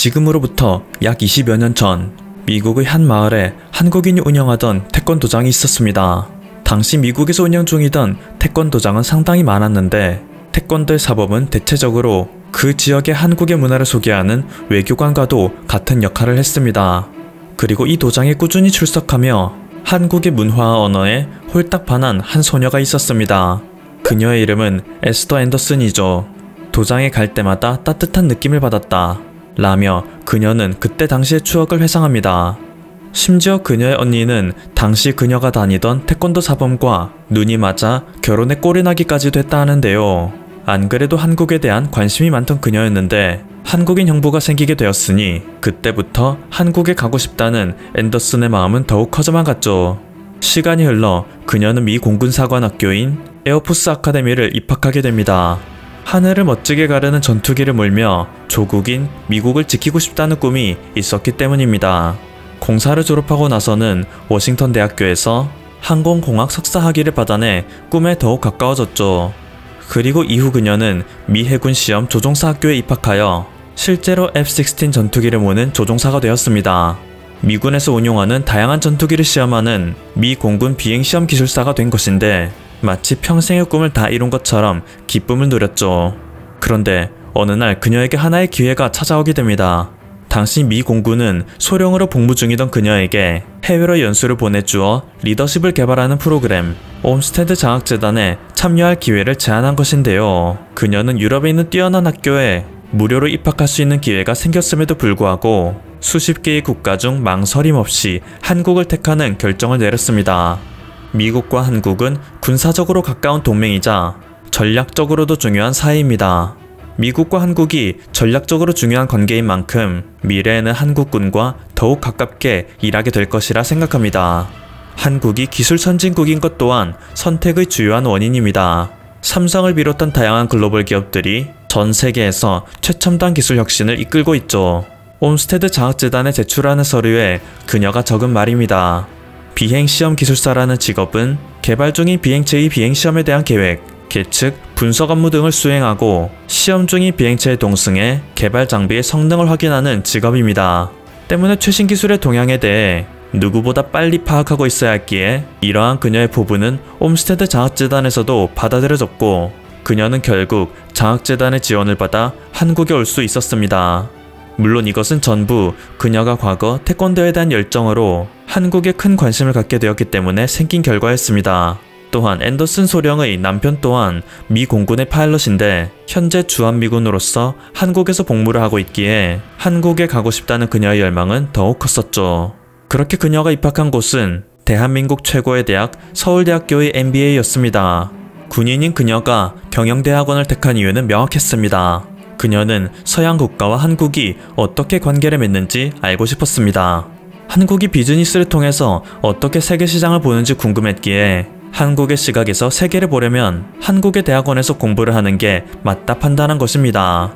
지금으로부터 약 20여 년 전 미국의 한 마을에 한국인이 운영하던 태권도장이 있었습니다. 당시 미국에서 운영 중이던 태권도장은 상당히 많았는데 태권도의 사범은 대체적으로 그 지역의 한국의 문화를 소개하는 외교관과도 같은 역할을 했습니다. 그리고 이 도장에 꾸준히 출석하며 한국의 문화와 언어에 홀딱 반한 한 소녀가 있었습니다. 그녀의 이름은 에스더 앤더슨이죠. 도장에 갈 때마다 따뜻한 느낌을 받았다 라며 그녀는 그때 당시의 추억을 회상합니다. 심지어 그녀의 언니는 당시 그녀가 다니던 태권도 사범과 눈이 맞아 결혼에 꼴이 나기까지도 했다 하는데요. 안 그래도 한국에 대한 관심이 많던 그녀였는데 한국인 형부가 생기게 되었으니 그때부터 한국에 가고 싶다는 앤더슨의 마음은 더욱 커져만 갔죠. 시간이 흘러 그녀는 미 공군사관학교인 에어포스 아카데미를 입학하게 됩니다. 하늘을 멋지게 가르는 전투기를 몰며 조국인 미국을 지키고 싶다는 꿈이 있었기 때문입니다. 공사를 졸업하고 나서는 워싱턴 대학교에서 항공공학 석사 학위를 받아내 꿈에 더욱 가까워졌죠. 그리고 이후 그녀는 미 해군 시험 조종사 학교에 입학하여 실제로 F-16 전투기를 모는 조종사가 되었습니다. 미군에서 운용하는 다양한 전투기를 시험하는 미 공군 비행시험 기술사가 된 것인데 마치 평생의 꿈을 다 이룬 것처럼 기쁨을 누렸죠. 그런데 어느 날 그녀에게 하나의 기회가 찾아오게 됩니다. 당시 미 공군은 소령으로 복무 중이던 그녀에게 해외로 연수를 보내주어 리더십을 개발하는 프로그램 옴스테드 장학재단에 참여할 기회를 제안한 것인데요. 그녀는 유럽에 있는 뛰어난 학교에 무료로 입학할 수 있는 기회가 생겼음에도 불구하고 수십 개의 국가 중 망설임 없이 한국을 택하는 결정을 내렸습니다. 미국과 한국은 군사적으로 가까운 동맹이자 전략적으로도 중요한 사이입니다. 미국과 한국이 전략적으로 중요한 관계인 만큼 미래에는 한국군과 더욱 가깝게 일하게 될 것이라 생각합니다. 한국이 기술 선진국인 것 또한 선택의 주요한 원인입니다. 삼성을 비롯한 다양한 글로벌 기업들이 전 세계에서 최첨단 기술 혁신을 이끌고 있죠. 옴스테드 장학재단에 제출하는 서류에 그녀가 적은 말입니다. 비행시험 기술사라는 직업은 개발 중인 비행체의 비행시험에 대한 계획, 계측, 분석 업무 등을 수행하고 시험 중인 비행체에 동승해 개발 장비의 성능을 확인하는 직업입니다. 때문에 최신 기술의 동향에 대해 누구보다 빨리 파악하고 있어야 했기에 이러한 그녀의 포부는 옴스테드 장학재단에서도 받아들여졌고 그녀는 결국 장학재단의 지원을 받아 한국에 올 수 있었습니다. 물론 이것은 전부 그녀가 과거 태권도에 대한 열정으로 한국에 큰 관심을 갖게 되었기 때문에 생긴 결과였습니다. 또한 앤더슨 소령의 남편 또한 미 공군의 파일럿인데 현재 주한미군으로서 한국에서 복무를 하고 있기에 한국에 가고 싶다는 그녀의 열망은 더욱 컸었죠. 그렇게 그녀가 입학한 곳은 대한민국 최고의 대학 서울대학교의 MBA였습니다. 군인인 그녀가 경영대학원을 택한 이유는 명확했습니다. 그녀는 서양 국가와 한국이 어떻게 관계를 맺는지 알고 싶었습니다. 한국이 비즈니스를 통해서 어떻게 세계 시장을 보는지 궁금했기에 한국의 시각에서 세계를 보려면 한국의 대학원에서 공부를 하는 게 맞다 판단한 것입니다.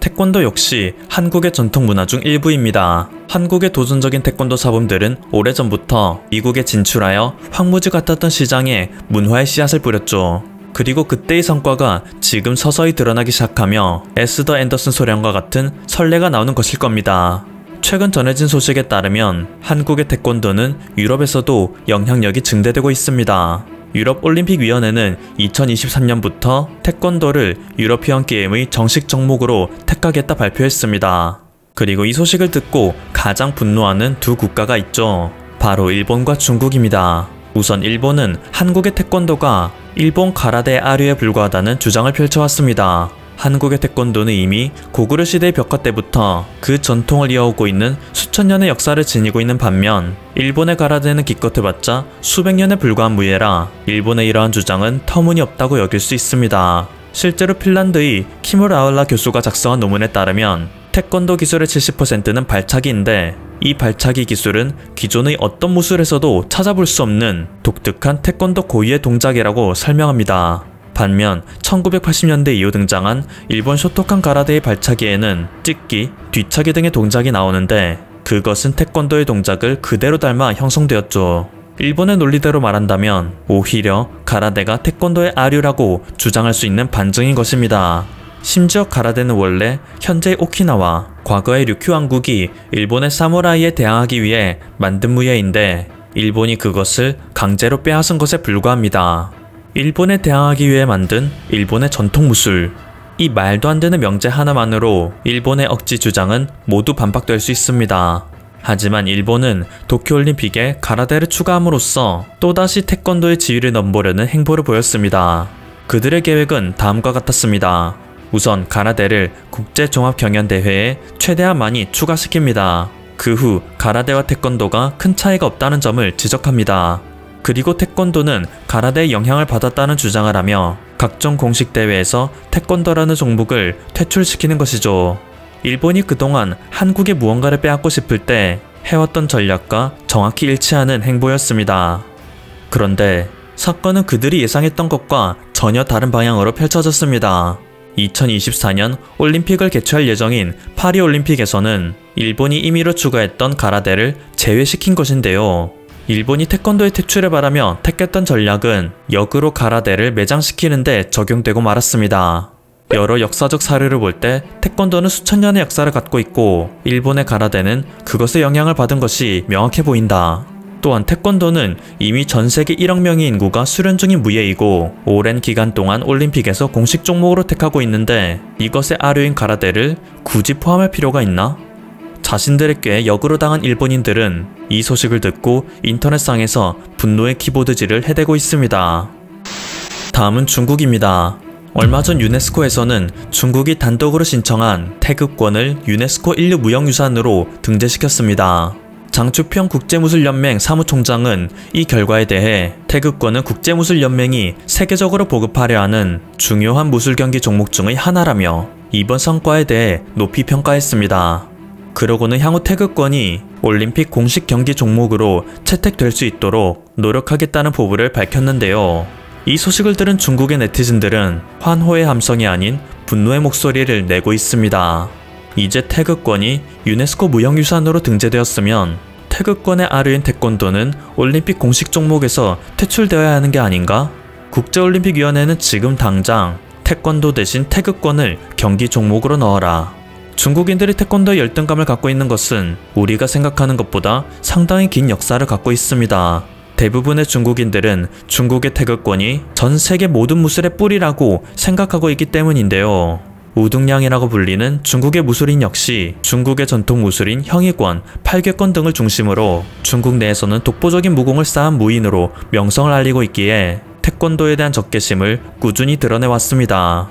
태권도 역시 한국의 전통 문화 중 일부입니다. 한국의 도전적인 태권도 사범들은 오래전부터 미국에 진출하여 황무지 같았던 시장에 문화의 씨앗을 뿌렸죠. 그리고 그때의 성과가 지금 서서히 드러나기 시작하며 에스더 앤더슨 소령과 같은 선례가 나오는 것일 겁니다. 최근 전해진 소식에 따르면 한국의 태권도는 유럽에서도 영향력이 증대되고 있습니다. 유럽올림픽위원회는 2023년부터 태권도를 유러피언 게임의 정식 종목으로 택하겠다 발표했습니다. 그리고 이 소식을 듣고 가장 분노하는 두 국가가 있죠. 바로 일본과 중국입니다. 우선 일본은 한국의 태권도가 일본 가라데 아류에 불과하다는 주장을 펼쳐왔습니다. 한국의 태권도는 이미 고구려 시대의 벽화 때부터 그 전통을 이어오고 있는 수천 년의 역사를 지니고 있는 반면 일본의 가라데는 기껏 해봤자 수백 년에 불과한 무예라 일본의 이러한 주장은 터무니없다고 여길 수 있습니다. 실제로 핀란드의 키무라울라 교수가 작성한 논문에 따르면 태권도 기술의 70%는 발차기인데 이 발차기 기술은 기존의 어떤 무술에서도 찾아볼 수 없는 독특한 태권도 고유의 동작이라고 설명합니다. 반면 1980년대 이후 등장한 일본 쇼토칸 가라데의 발차기에는 찍기, 뒤차기 등의 동작이 나오는데 그것은 태권도의 동작을 그대로 닮아 형성되었죠. 일본의 논리대로 말한다면 오히려 가라데가 태권도의 아류라고 주장할 수 있는 반증인 것입니다. 심지어 가라데는 원래 현재의 오키나와, 과거의 류큐 왕국이 일본의 사무라이에 대항하기 위해 만든 무예인데 일본이 그것을 강제로 빼앗은 것에 불과합니다. 일본에 대항하기 위해 만든 일본의 전통 무술. 이 말도 안 되는 명제 하나만으로 일본의 억지 주장은 모두 반박될 수 있습니다. 하지만 일본은 도쿄올림픽에 가라데를 추가함으로써 또다시 태권도의 지위를 넘보려는 행보를 보였습니다. 그들의 계획은 다음과 같았습니다. 우선 가라데를 국제종합경연대회에 최대한 많이 추가시킵니다. 그 후 가라데와 태권도가 큰 차이가 없다는 점을 지적합니다. 그리고 태권도는 가라데의 영향을 받았다는 주장을 하며 각종 공식 대회에서 태권도라는 종목을 퇴출시키는 것이죠. 일본이 그동안 한국의 무언가를 빼앗고 싶을 때 해왔던 전략과 정확히 일치하는 행보였습니다. 그런데 사건은 그들이 예상했던 것과 전혀 다른 방향으로 펼쳐졌습니다. 2024년 올림픽을 개최할 예정인 파리올림픽에서는 일본이 임의로 추가했던 가라데를 제외시킨 것인데요. 일본이 태권도의 퇴출을 바라며 택했던 전략은 역으로 가라데를 매장시키는 데 적용되고 말았습니다. 여러 역사적 사례를 볼 때 태권도는 수천 년의 역사를 갖고 있고 일본의 가라데는 그것의 영향을 받은 것이 명확해 보인다. 또한 태권도는 이미 전세계 1억 명의 인구가 수련 중인 무예이고 오랜 기간 동안 올림픽에서 공식 종목으로 택하고 있는데 이것의 아류인 가라데를 굳이 포함할 필요가 있나? 자신들의 꾀에 역으로 당한 일본인들은 이 소식을 듣고 인터넷상에서 분노의 키보드질을 해대고 있습니다. 다음은 중국입니다. 얼마 전 유네스코에서는 중국이 단독으로 신청한 태극권을 유네스코 인류 무형유산으로 등재시켰습니다. 장추평 국제무술연맹 사무총장은 이 결과에 대해 태극권은 국제무술연맹이 세계적으로 보급하려 하는 중요한 무술경기 종목 중의 하나라며 이번 성과에 대해 높이 평가했습니다. 그러고는 향후 태극권이 올림픽 공식 경기 종목으로 채택될 수 있도록 노력하겠다는 포부를 밝혔는데요. 이 소식을 들은 중국의 네티즌들은 환호의 함성이 아닌 분노의 목소리를 내고 있습니다. 이제 태극권이 유네스코 무형유산으로 등재되었으면 태극권의 아류인 태권도는 올림픽 공식 종목에서 퇴출되어야 하는 게 아닌가? 국제올림픽위원회는 지금 당장 태권도 대신 태극권을 경기 종목으로 넣어라. 중국인들이 태권도에 열등감을 갖고 있는 것은 우리가 생각하는 것보다 상당히 긴 역사를 갖고 있습니다. 대부분의 중국인들은 중국의 태극권이 전 세계 모든 무술의 뿌리라고 생각하고 있기 때문인데요. 우등량이라고 불리는 중국의 무술인 역시 중국의 전통 무술인 형이권, 팔괘권 등을 중심으로 중국 내에서는 독보적인 무공을 쌓은 무인으로 명성을 알리고 있기에 태권도에 대한 적개심을 꾸준히 드러내왔습니다.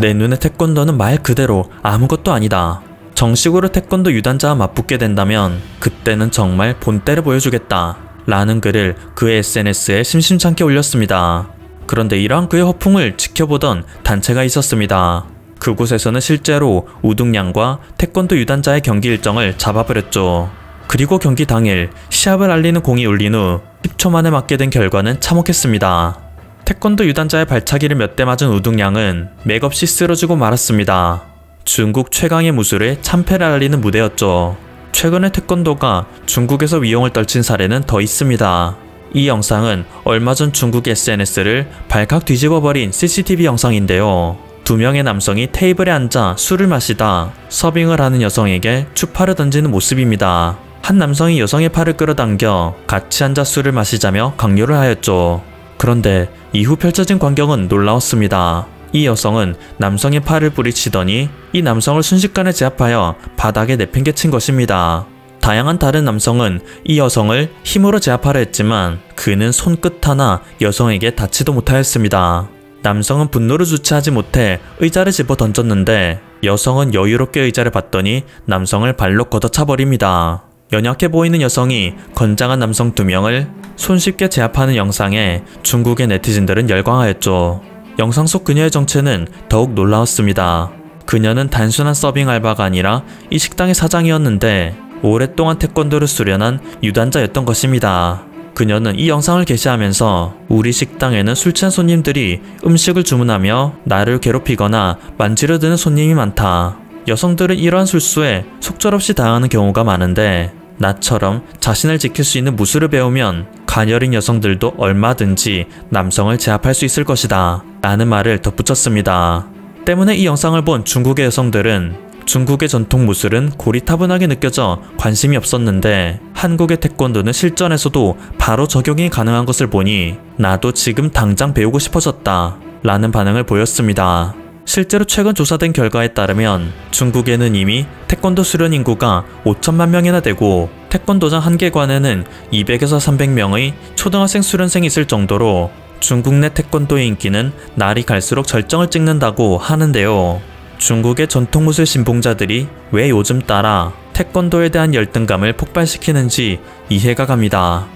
내 눈에 태권도는 말 그대로 아무것도 아니다. 정식으로 태권도 유단자와 맞붙게 된다면 그때는 정말 본때를 보여주겠다. 라는 글을 그의 SNS에 심심찮게 올렸습니다. 그런데 이러한 그의 허풍을 지켜보던 단체가 있었습니다. 그곳에서는 실제로 우등량과 태권도 유단자의 경기 일정을 잡아버렸죠. 그리고 경기 당일 시합을 알리는 공이 울린 후 10초 만에 맞게 된 결과는 참혹했습니다. 태권도 유단자의 발차기를 몇 대 맞은 우등량은 맥없이 쓰러지고 말았습니다. 중국 최강의 무술의 참패를 알리는 무대였죠. 최근에 태권도가 중국에서 위용을 떨친 사례는 더 있습니다. 이 영상은 얼마 전 중국 SNS를 발칵 뒤집어버린 CCTV 영상인데요. 두 명의 남성이 테이블에 앉아 술을 마시다 서빙을 하는 여성에게 추파를 던지는 모습입니다. 한 남성이 여성의 팔을 끌어당겨 같이 앉아 술을 마시자며 강요를 하였죠. 그런데 이후 펼쳐진 광경은 놀라웠습니다. 이 여성은 남성의 팔을 뿌리치더니 이 남성을 순식간에 제압하여 바닥에 내팽개친 것입니다. 다양한 다른 남성은 이 여성을 힘으로 제압하려 했지만 그는 손끝 하나 여성에게 닿지도 못하였습니다. 남성은 분노를 주체하지 못해 의자를 집어 던졌는데 여성은 여유롭게 의자를 받더니 남성을 발로 걷어차버립니다. 연약해 보이는 여성이 건장한 남성 2명을 손쉽게 제압하는 영상에 중국의 네티즌들은 열광하였죠. 영상 속 그녀의 정체는 더욱 놀라웠습니다. 그녀는 단순한 서빙 알바가 아니라 이 식당의 사장이었는데 오랫동안 태권도를 수련한 유단자였던 것입니다. 그녀는 이 영상을 게시하면서 우리 식당에는 술 취한 손님들이 음식을 주문하며 나를 괴롭히거나 만지려 드는 손님이 많다. 여성들은 이러한 술수에 속절없이 당하는 경우가 많은데 나처럼 자신을 지킬 수 있는 무술을 배우면 가녀린 여성들도 얼마든지 남성을 제압할 수 있을 것이다. 라는 말을 덧붙였습니다. 때문에 이 영상을 본 중국의 여성들은 중국의 전통 무술은 고리타분하게 느껴져 관심이 없었는데 한국의 태권도는 실전에서도 바로 적용이 가능한 것을 보니 나도 지금 당장 배우고 싶어졌다 라는 반응을 보였습니다. 실제로 최근 조사된 결과에 따르면 중국에는 이미 태권도 수련 인구가 5천만 명이나 되고 태권도장 한 개관에는 200에서 300명의 초등학생 수련생이 있을 정도로 중국 내 태권도의 인기는 날이 갈수록 절정을 찍는다고 하는데요. 중국의 전통무술 신봉자들이 왜 요즘 따라 태권도에 대한 열등감을 폭발시키는지 이해가 갑니다.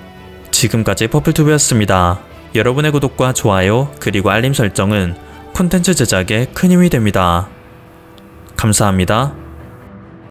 지금까지 퍼플튜브였습니다. 여러분의 구독과 좋아요 그리고 알림 설정은 콘텐츠 제작에 큰 힘이 됩니다. 감사합니다.